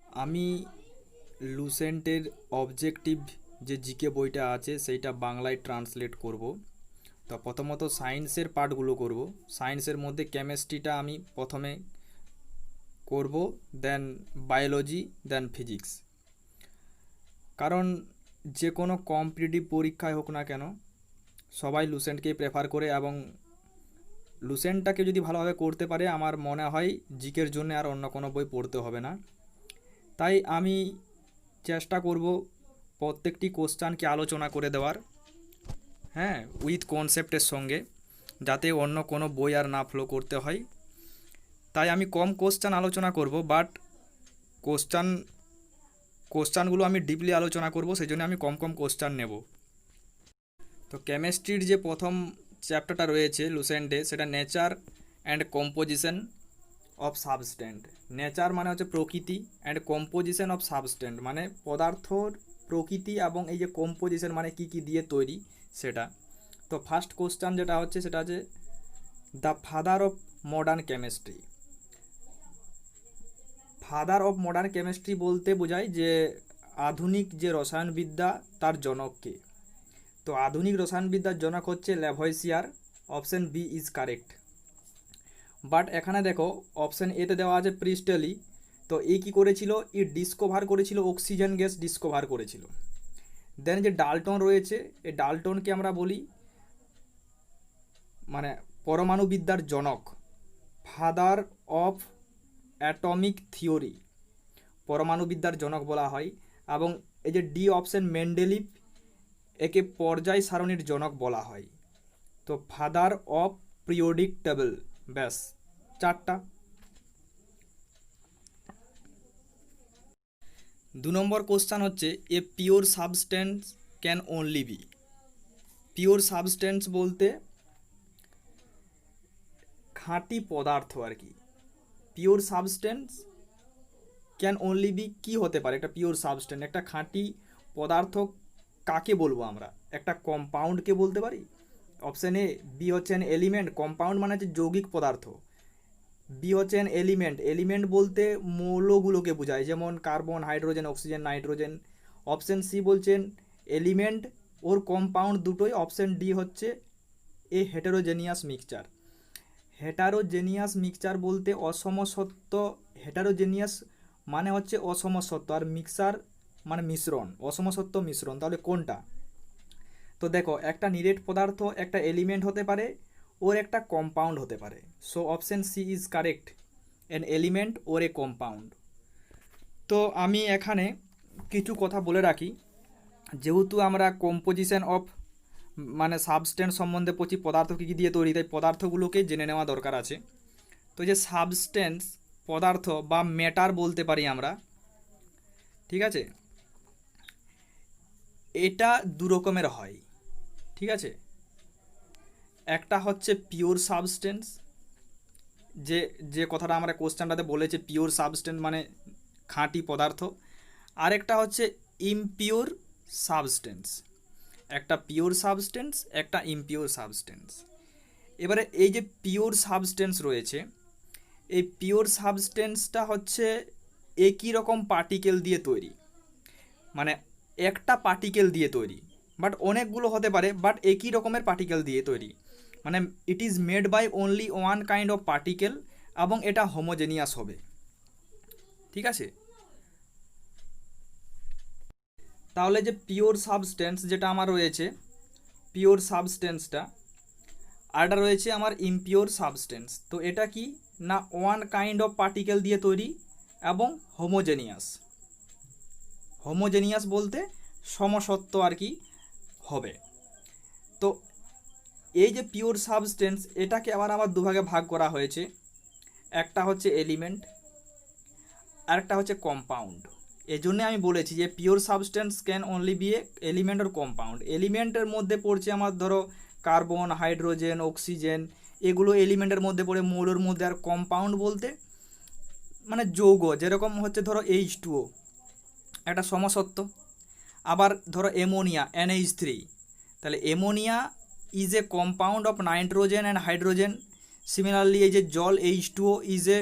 আমি লুসেন্টের অবজেক্টিভ যে জিকে বইটা আছে সেইটা বাংলায় ট্রান্সলেট করব। তো প্রথমত সায়েন্সের পার্টগুলো করব। সায়েন্সের মধ্যে কেমিস্ট্রিটা আমি প্রথমে করব, দেন বায়োলজি, দেন ফিজিক্স। কারণ যে কোনো কম্পিটিটিভ পরীক্ষায় হোক না কেন সবাই লুসেন্টকেই প্রেফার করে, এবং লুসেন্টটাকে যদি ভালোভাবে করতে পারে আমার মনে হয় জিকের জন্য আর অন্য কোনো বই পড়তে হবে না। তাই আমি চেষ্টা করব প্রত্যেকটি কোশ্চানকে আলোচনা করে দেওয়ার, হ্যাঁ, উইথ কনসেপ্টের সঙ্গে, যাতে অন্য কোনো বই আর না ফলো করতে হয়। তাই আমি কম কোশ্চান আলোচনা করব, বাট কোশ্চান কোশ্চানগুলো আমি ডিপলি আলোচনা করব, সেই জন্য আমি কম কম কোশ্চান নেব। তো কেমিস্ট্রির যে প্রথম চ্যাপ্টারটা রয়েছে লুসেন্টে, সেটা nature and composition of substance. Nature মানে হচ্ছে প্রকৃতি, অ্যান্ড কম্পোজিশন অফ সাবস্ট্যান্ট মানে পদার্থর প্রকৃতি, এবং এই যে কম্পোজিশন মানে কি কি দিয়ে তৈরি সেটা। তো ফার্স্ট কোশ্চান যেটা হচ্ছে সেটা হচ্ছে the father of modern chemistry. Father of modern chemistry বলতে বোঝায় যে আধুনিক যে রসায়নবিদ্যা তার জনককে। তো আধুনিক রসায়নবিদ্যার জনক হচ্ছে Lavoisier. Option B is correct. But এখানে দেখো অপশন এতে দেওয়া আছে প্রিস্টেলি। তো এই কী করেছিল, ই ডিসকভার করেছিল, অক্সিজেন গ্যাস ডিসকভার করেছিল। দেন যে ডাল্টন রয়েছে, এই ডাল্টনকে আমরা বলি মানে পরমাণুবিদ্যার জনক, ফাদার অফ অ্যাটমিক থিওরি, পরমাণুবিদ্যার জনক বলা হয়। এবং এই যে ডি অপশন মেন্ডেলিভ, একে পর্যায় সারণীর জনক বলা হয়। তো ফাদার অফ পিরিয়ডিক টেবল, ব্যাস চারটা। 2 নম্বর কোশ্চান হচ্ছে a pure substance can only be. Pure substance বলতে খাঁটি পদার্থ আর কি। Pure substance can only be কী হতে পারে একটা পিওর সাবস্টেন্স, একটা খাঁটি পদার্থ কাকে বলবো আমরা? একটা কম্পাউন্ডকে বলতে পারি। অপশান এ বি হচ্ছে এন এলিমেন্ট, কম্পাউন্ড মানে হচ্ছে যৌগিক পদার্থ। বি হচ্ছে এন এলিমেন্ট, এলিমেন্ট বলতে মৌলগুলোকে বোঝায়, যেমন carbon, hydrogen, oxygen, nitrogen. Option C বলছেন এলিমেন্ট ওর কম্পাউন্ড দুটোই। অপশান ডি হচ্ছে a heterogeneous mixture. Heterogeneous mixture বলতে অসমসত্ব। হেটারোজেনিয়াস মানে হচ্ছে অসমসত্ব, আর মিক্সার মানে মিশ্রণ, অসমসত্ব মিশ্রণ। তাহলে কোনটা? তো দেখো একটা নিরেট পদার্থ একটা এলিমেন্ট হতে পারে, ওর একটা কম্পাউন্ড হতে পারে। So option C is correct, an element or a compound. তো আমি এখানে কিছু কথা বলে রাখি, যেহেতু আমরা কম্পোজিশন অফ মানে সাবস্টেন্স সম্বন্ধে পড়ছি, পদার্থ কী কী দিয়ে তৈরি, তাই পদার্থগুলোকে জেনে নেওয়া দরকার আছে। তো যে সাবস্টেন্স পদার্থ বা ম্যাটার বলতে পারি আমরা, ঠিক আছে, এটা দু রকমের হয়, ঠিক আছে। একটা হচ্ছে পিওর সাবস্টেন্স, যে যে কথাটা আমরা কোশ্চেনটাতে বলেছে পিওর সাবস্টেন্স মানে খাঁটি পদার্থ। আরেকটা হচ্ছে ইমপিওর সাবস্টেন্স। একটা পিওর সাবস্টেন্স, একটা ইমপিওর সাবস্টেন্স। এবারে এই যে পিওর সাবস্টেন্স রয়েছে, এই পিওর সাবস্টেন্সটা হচ্ছে একই রকম পার্টিকেল দিয়ে তৈরি, মানে একটা পার্টিকেল দিয়ে তৈরি, বাট অনেকগুলো হতে পারে, বাট একই রকমের পার্টিকেল দিয়ে তৈরি। মানে it is made by only one kind of particle, এবং এটা হোমোজেনিয়াস হবে, ঠিক আছে। তাহলে যে পিওর সাবস্টেন্স যেটা আমার রয়েছে, পিওর সাবস্টেন্সটা, আর এটা রয়েছে আমার ইমপিওর সাবস্টেন্স। তো এটা কি না, ওয়ান কাইন্ড অফ পার্টিকেল দিয়ে তৈরি এবং হোমোজেনিয়াস। হোমোজেনিয়াস বলতে সমসত্ব আর কি হবে। তো এই যে পিওর সাবস্টেন্স, এটাকে আবার আমার দুভাগে ভাগ করা হয়েছে। একটা হচ্ছে এলিমেন্ট, আর একটা হচ্ছে কম্পাউন্ড। এই জন্যে আমি বলেছি যে pure substance can only B A element or compound. এলিমেন্টের মধ্যে পড়ছে আমার ধরো কার্বন, হাইড্রোজেন, অক্সিজেন, এগুলো এলিমেন্টের মধ্যে পড়ে, মৌলের মধ্যে। আর কম্পাউন্ড বলতে মানে যৌগ, যেরকম হচ্ছে ধরো H2O একটা সমসত্ব। আবার ধরো অ্যামোনিয়া NH3, তাহলে ammonia is a compound of nitrogen and hydrogen. Similarly এই যে জল H2O is a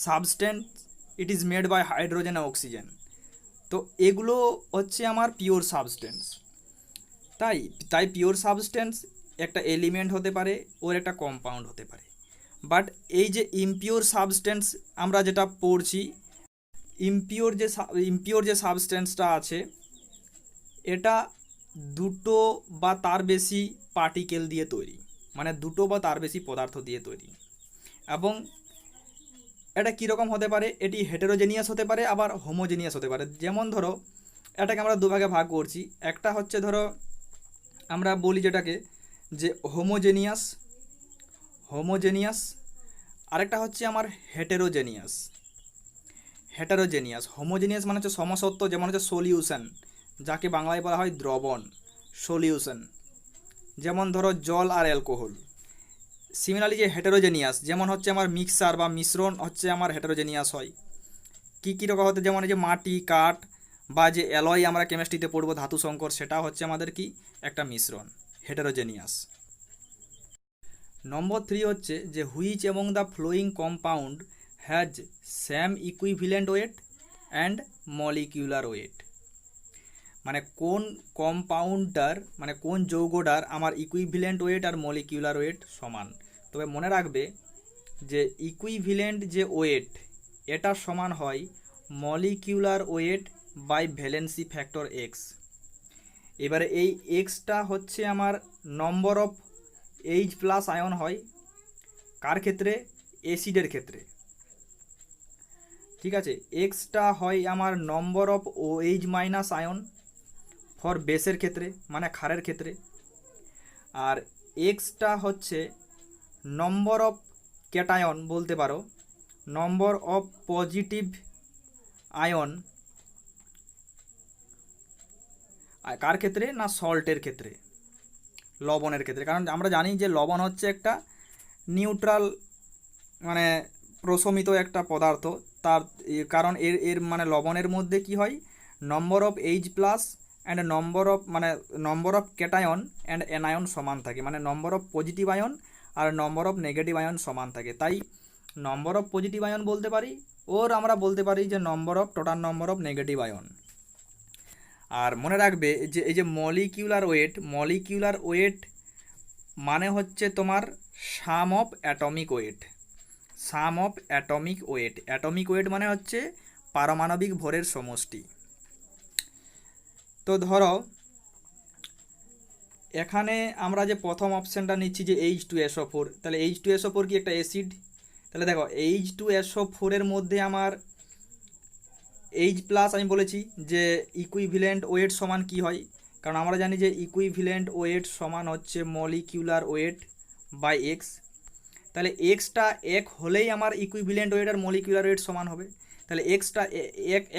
substance it is made by hydrogen আর অক্সিজেন। তো এগুলো হচ্ছে আমার পিওর সাবস্টেন্স। তাই তাই পিওর সাবস্টেন্স একটা এলিমেন্ট হতে পারে, ওর একটা কম্পাউন্ড হতে পারে। বাট এই যে ইমপিওর সাবস্টেন্স আমরা যেটা পড়ছি, ইমপিওর যে সাবস্টেন্সটা আছে, এটা দুটো বা তার বেশি পার্টিকেল দিয়ে তৈরি, মানে দুটো বা তার বেশি পদার্থ দিয়ে তৈরি। এবং এটা কীরকম হতে পারে, এটি হেটেরোজেনিয়াস হতে পারে আবার হোমোজেনিয়াস হতে পারে। যেমন ধরো এটাকে আমরা দুভাগে ভাগ করছি, একটা হচ্ছে ধরো আমরা বলি যেটাকে যে হোমোজেনিয়াস, আরেকটা হচ্ছে আমার হেটেরোজেনিয়াস। হোমোজেনিয়াস মানে হচ্ছে সমসত্ব, যেমন হচ্ছে সলিউশন, যাকে বাংলায় বলা হয় দ্রবণ, সলিউশন, যেমন ধরো জল আর অ্যালকোহল। সিমিলারলি যে হেটেরোজেনিয়াস, যেমন হচ্ছে আমার মিক্সার বা মিশ্রণ হচ্ছে আমার হেটেরোজেনিয়াস হয়। কী রকম হতে, যেমন এই যে মাটি, কাঠ বা যে অ্যালয় আমরা কেমিস্ট্রিতে পড়বো ধাতু সংকর, সেটা হচ্ছে আমাদের কি একটা মিশ্রণ, হেটেরোজেনিয়াস। নম্বর 3 হচ্ছে যে which among the following compound has same equivalent weight and molecular weight. মানে কোন কম্পাউন্ডটার, মানে কোন যৌগটার আমার ইকুইভ্যালেন্ট ওয়েট আর মলিকিউলার ওয়েট সমান। তবে মনে রাখবে যে ইকুইভ্যালেন্ট যে ওয়েট, এটা সমান হয় molecular weight by valency factor x. এবারে এই এক্সটা হচ্ছে আমার number of H plus ion হয় কার ক্ষেত্রে, অ্যাসিডের ক্ষেত্রে, ঠিক আছে। এক্সটা হয় আমার number of O H minus ion for বেসের ক্ষেত্রে, মানে ক্ষারের ক্ষেত্রে। আর এক্সটা হচ্ছে নম্বর অফ ক্যাটায়ন বলতে পারো, নম্বর অফ পজিটিভ আয়ন কার ক্ষেত্রে না, সল্টের ক্ষেত্রে, লবণের ক্ষেত্রে। কারণ আমরা জানি যে লবণ হচ্ছে একটা নিউট্রাল, মানে প্রশমিত একটা পদার্থ। তার কারণ এর মানে লবণের মধ্যে কি হয়, number of H plus and number of cation and anion সমান থাকে, মানে নম্বর অফ পজিটিভ আয়ন আর নম্বর অফ নেগেটিভ আয়ন সমান থাকে। তাই নম্বর অফ পজিটিভ আয়ন বলতে পারি, ওর আমরা বলতে পারি যে total number of negative ion. আর মনে রাখবে যে এই যে মলিকিউলার ওয়েট মানে হচ্ছে তোমার sum of atomic weight. Atomic weight মানে হচ্ছে পারমাণবিক ভরের সমষ্টি। তো ধরো এখানে আমরা যে প্রথম অপশানটা নিচ্ছি যে H2SO4, তাহলে H2SO4 কি একটা অ্যাসিড? তাহলে দেখো H2SO4 এর মধ্যে আমার এইচ প্লাস আমি বলেছি যে ইকুইভ্যালেন্ট ওয়েট সমান কি হয়, কারণ আমরা জানি যে ইকুইভ্যালেন্ট ওয়েট সমান হচ্ছে মলিকিউলার ওয়েট বাই এক্স। তাহলে এক্সটা এক হলেই আমার ইকুইভ্যালেন্ট ওয়েট আর মলিকিউলার ওয়েট সমান হবে। তাহলে এক্সটা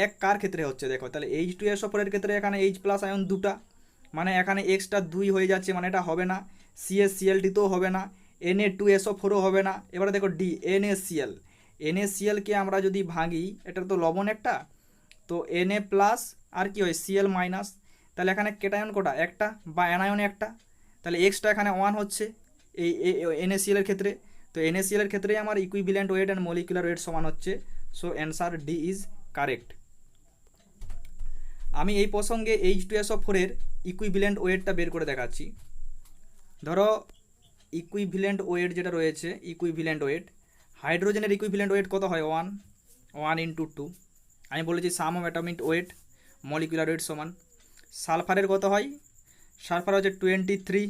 এক কার ক্ষেত্রে হচ্ছে দেখো, তাহলে H2SO4 এর ক্ষেত্রে এখানে এইচ প্লাস আয়ন দুটা, মানে এখানে এক্সটা 2 হয়ে যাচ্ছে, মানে এটা হবে না। CH-Cl2তেও হবে না, Na2SO4ও হবে না। এবারে দেখো ডি, NaClকে আমরা যদি ভাঙি, এটা তো লবণ একটা, তো Na প্লাস আর কি হয় Cl মাইনাস। তাহলে এখানে ক্যাটায়ন কোটা একটা বা অ্যানায়ন একটা, তাহলে এক্সটা এখানে 1 হচ্ছে এই NaCl এর ক্ষেত্রে। তো NaCl এর ক্ষেত্রে আমার equivalent weight and molecular weight সমান হচ্ছে। So answer D is correct. আমি এই প্রসঙ্গে H2SO4 এর ইকুইভ্যালেন্ট ওয়েটটা বের করে দেখাচ্ছি। ধরো ইকুইভ্যালেন্ট ওয়েট যেটা রয়েছে, হাইড্রোজেনের ইকুইভ্যালেন্ট ওয়েট কত হয় 1 ইন্টু 2। আমি বলেছি sum of atomic weight molecular weight সমান। সালফারের কত হয়, সালফার হচ্ছে 23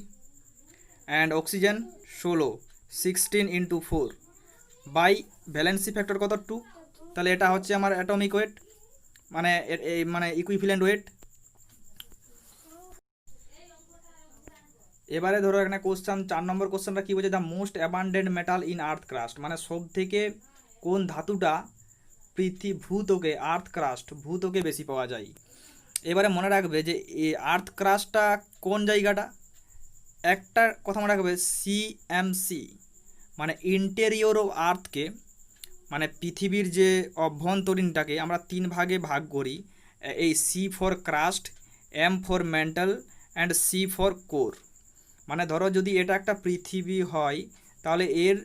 and oxygen 16 into 4 by valency factor কত 2। তাহলে এটা হচ্ছে আমার অ্যাটমিক ওয়েট, মানে ইকুইভ্যালেন্ট ওয়েট। এবারে ধরো এখানে কোশ্চেন 4 নম্বর কোশ্চেনটা কী বলছে, the most abundant metal in earth crust, মানে সব থেকে কোন ধাতুটা ভূত্বকে বেশি পাওয়া যায়। এবারে মনে রাখবে যে এই আর্থ ক্রাস্টটা কোন জায়গাটা, একটা কথা মনে রাখবে CMC, মানে ইন্টেরিয়র অফ আর্থকে, মানে পৃথিবীর যে অভ্যন্তরীণটাকে আমরা 3 ভাগে ভাগ করি। এই C for crust, M for mantle and C for core. মানে ধরো যদি এটা একটা পৃথিবী হয়, তাহলে এর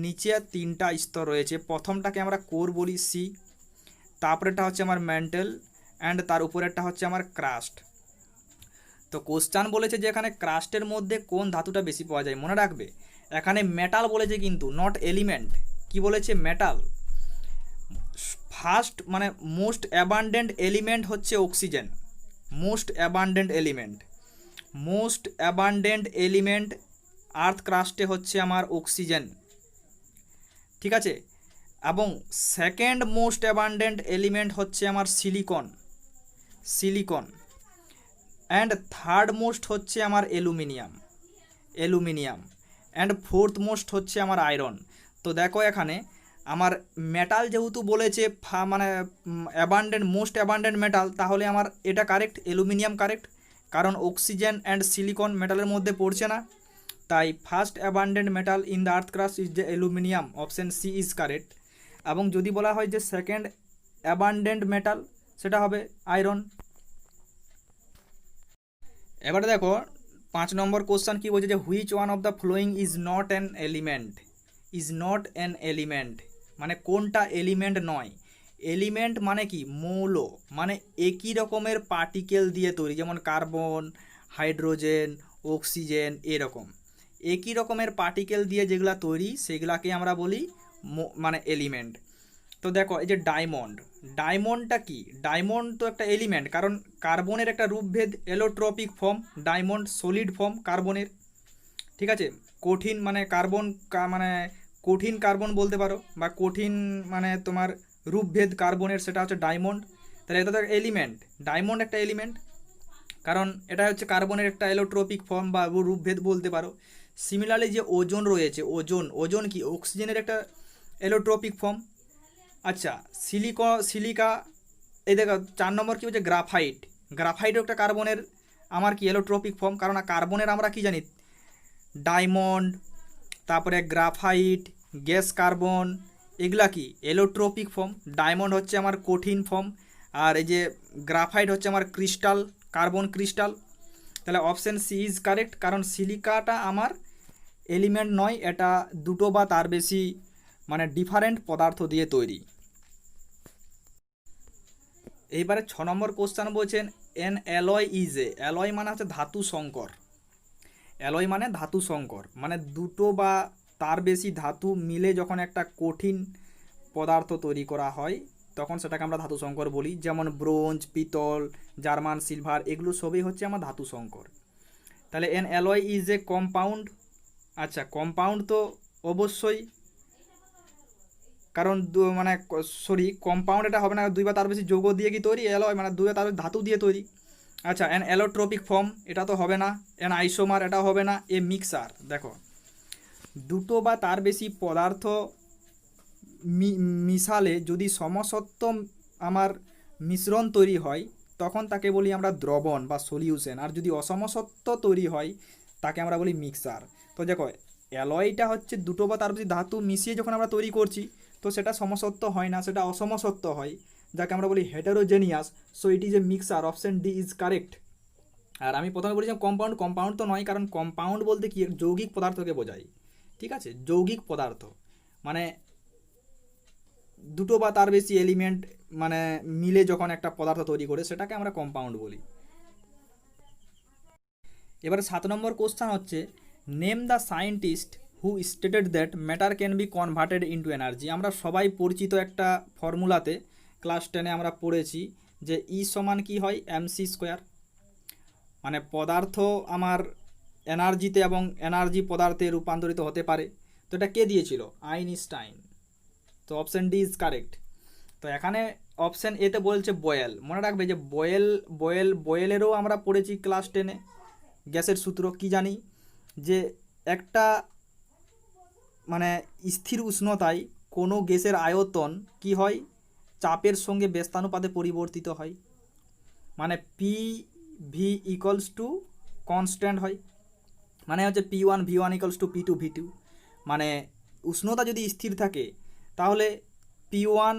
নিচে 3টা স্তর রয়েছে। প্রথমটাকে আমরা কোর বলি C, তারপরেরটা হচ্ছে আমার ম্যান্টেল, অ্যান্ড তার উপরেরটা হচ্ছে আমার ক্রাস্ট। তো কোশ্চান বলেছে যে এখানে ক্রাস্টের মধ্যে কোন ধাতুটা বেশি পাওয়া যায়, মনে রাখবে এখানে মেটাল বলেছে কিন্তু, নট এলিমেন্ট। কি বলেছে? মেটাল। ফার্স্ট মানে মোস্ট অ্যাবান্ডেন্ট এলিমেন্ট হচ্ছে oxygen, most abundant element, most abundant element earth ক্রাস্টে হচ্ছে আমার অক্সিজেন, ঠিক আছে। এবং সেকেন্ড মোস্ট অ্যাবান্ডেন্ট এলিমেন্ট হচ্ছে আমার silicon, silicon. And third most হচ্ছে আমার aluminium, aluminium. And fourth most হচ্ছে আমার আয়রন। তো দেখো এখানে আমার মেটাল যেহেতু বলেছে মানে অ্যাবান্ডেন্ট, মোস্ট অ্যাবান্ডেন্ট মেটাল, তাহলে আমার এটা কারেক্ট, অ্যালুমিনিয়াম কারেক্ট, কারণ অক্সিজেন অ্যান্ড সিলিকন মেটালের মধ্যে পড়ছে না। তাই first abundant metal in the earth crust is the aluminium, option C is correct. এবং যদি বলা হয় যে সেকেন্ড অ্যাবান্ডেন্ট মেটাল, সেটা হবে আয়রন। এবারে দেখো 5 নম্বর কোশ্চেন কি বলছে যে which one of the following is not an element, is not an element, মানে কোনটা এলিমেন্ট নয়। এলিমেন্ট মানে কি? মৌল, মানে একই রকমের পার্টিকেল দিয়ে তৈরি, যেমন কার্বন, হাইড্রোজেন, অক্সিজেন, এরকম একই রকমের পার্টিকেল দিয়ে যেগুলা তৈরি সেগুলাকে আমরা বলি মানে এলিমেন্ট। তো দেখো এই যে ডায়মন্ড, ডায়মন্ডটা কি? ডায়মন্ড তো একটা এলিমেন্ট, কারণ কার্বনের একটা রূপভেদ এলোট্রপিক ফর্ম, ডায়মন্ড সলিড ফর্ম কার্বনের, ঠিক আছে। কঠিন মানে কার্বন মানে কঠিন কার্বন বলতে পারো, বা কঠিন মানে তোমার রূপভেদ কার্বনের, সেটা হচ্ছে ডায়মন্ড। তাহলে এটা তো এলিমেন্ট, ডায়মন্ড একটা এলিমেন্ট, কারণ এটা হচ্ছে কার্বনের একটা এলোট্রপিক ফর্ম বা রূপভেদ বলতে পারো। সিমিলারলি যে ওজোন রয়েছে, ওজোন, ওজোন কি? অক্সিজেনের একটা এলোট্রপিক ফর্ম। আচ্ছা, সিলিকা, এই দেখো 4 নম্বর কি হচ্ছে গ্রাফাইট, গ্রাফাইটও একটা কার্বনের আমার কি এলোট্রপিক ফর্ম, কারণ কার্বনের আমরা কি জানি ডায়মন্ড, তারপরে গ্রাফাইট, গ্যাস কার্বন, এগুলা কি এলোট্রপিক ফর্ম। ডায়মন্ড হচ্ছে আমার কঠিন ফর্ম, আর এই যে গ্রাফাইট হচ্ছে আমার ক্রিস্টাল, কার্বন ক্রিস্টাল। তাহলে অপশন সি ইজ কারেক্ট, কারণ সিলিকাটা আমার এলিমেন্ট নয়, এটা দুটো বা তার বেশি মানে ডিফারেন্ট পদার্থ দিয়ে তৈরি। এইবারে 6 নম্বর কোশ্চেন বলছেন N alloy is a, alloy মানে হচ্ছে ধাতু সংকর, অ্যালয় মানে ধাতু সংকর, মানে দুটো বা তার বেশি ধাতু মিলে যখন একটা কঠিন পদার্থ তৈরি করা হয় তখন সেটাকে আমরা ধাতু সংকর বলি। যেমন ব্রোঞ্জ, পিতল, জার্মান সিলভার, এগুলো সবই হচ্ছে আমার ধাতু সংকর। তাহলে N alloy is a compound. আচ্ছা, কম্পাউন্ড তো অবশ্যই, কারণ মানে সরি কম্পাউন্ড এটা হবে না, দুই বা তার বেশি যৌগ দিয়ে কি তৈরি? অ্যালয় মানে দুই বা তার বেশি ধাতু দিয়ে তৈরি। আচ্ছা, এন অ্যালোট্রপিক ফর্ম, এটা তো হবে না। এন আইসোমার, এটা হবে না। এ মিক্সার, দেখো দুটো বা তার বেশি পদার্থ মিশালে যদি সমসত্ব আমার মিশ্রণ তৈরি হয় তখন তাকে বলি আমরা দ্রবণ বা সলিউশন, আর যদি অসমসত্ব তৈরি হয় তাকে আমরা বলি মিক্সার। তো দেখো অ্যালয়টা হচ্ছে দুটো বা তার বেশি ধাতু মিশিয়ে যখন আমরা তৈরি করছি তো সেটা সমসত্ব হয় না, সেটা অসমসত্ব হয়, যাকে আমরা বলি heterogeneous. So it is a mixture, option D is correct. আর আমি প্রথমে বলেছিলাম কম্পাউন্ড, কম্পাউন্ড তো নয়, কারণ কম্পাউন্ড বলতে কি যৌগিক পদার্থকে বোঝায়, ঠিক আছে। যৌগিক পদার্থ মানে দুটো বা তার বেশি এলিমেন্ট মানে মিলে যখন একটা পদার্থ তৈরি করে সেটাকে আমরা কম্পাউন্ড বলি। এবারে 7 নম্বর কোশ্চেন হচ্ছে name the scientist who stated that matter can be converted into energy. আমরা সবাই পরিচিত একটা ফর্মুলাতে ক্লাস 10-এ আমরা পড়েছি যে ই সমান কি হয়? এমসি স্কোয়ার, মানে পদার্থ আমার এনার্জিতে এবং এনার্জি পদার্থে রূপান্তরিত হতে পারে। তো এটা কে দিয়েছিল? আইনস্টাইন। তো অপশন ডি ইজ কারেক্ট। তো এখানে অপশন এতে বলছে বয়েল, মনে রাখবে যে বয়েলেরও আমরা পড়েছি ক্লাস 10-এ গ্যাসের সূত্র কি জানি যে একটা মানে স্থির উষ্ণতায় কোনো গ্যাসের আয়তন কি হয়? চাপের সঙ্গে ব্যস্তানুপাতে পরিবর্তিত হয়, মানে P V equals to constant হয়, মানে হচ্ছে P1 V1 equals to P2 V2। মানে উষ্ণতা যদি স্থির থাকে তাহলে P1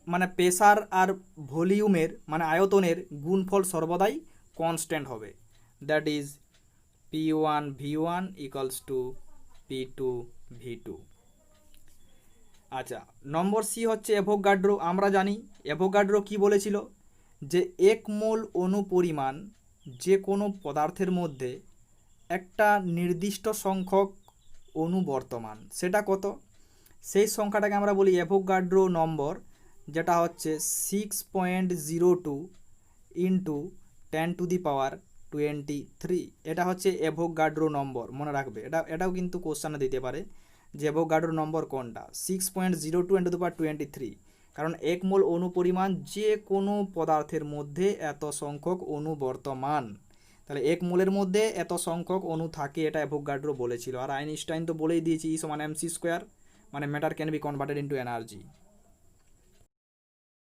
মানে প্রেসার আর ভলিউমের মানে আয়তনের গুণফল সর্বদাই কনস্ট্যান্ট হবে, that is P1 V1 equals to P2 V2। আচ্ছা, নম্বর সি হচ্ছে অ্যাভোগাড্রো। আমরা জানি অ্যাভোগাড্রো কি বলেছিল, যে 1 মোল অণু পরিমাণ যে কোনো পদার্থের মধ্যে একটা নির্দিষ্ট সংখ্যক অণু বর্তমান, সেটা কত? সেই সংখ্যাটাকে আমরা বলি অ্যাভোগাড্রো নম্বর, যেটা হচ্ছে 6.02 ইন্টু 10⁻23। এটা হচ্ছে অ্যাভোগাড্রো নম্বর, মনে রাখবে। এটাও কিন্তু কোশ্চেনে দিতে পারে যে অ্যাভোগাড্রো নম্বর কোনটা। 6.02 10⁻23, কারণ 1 মোল অণু পরিমাণ যে কোনো পদার্থের মধ্যে এত সংখ্যক অণু বর্তমান, তাহলে 1 মোলের মধ্যে এত সংখ্যক অণু থাকে, এটা অ্যাভোগাড্রো বলেছিল। আর আইনস্টাইন তো বলেই দিয়েছি E = mc², মানে matter can be converted into energy.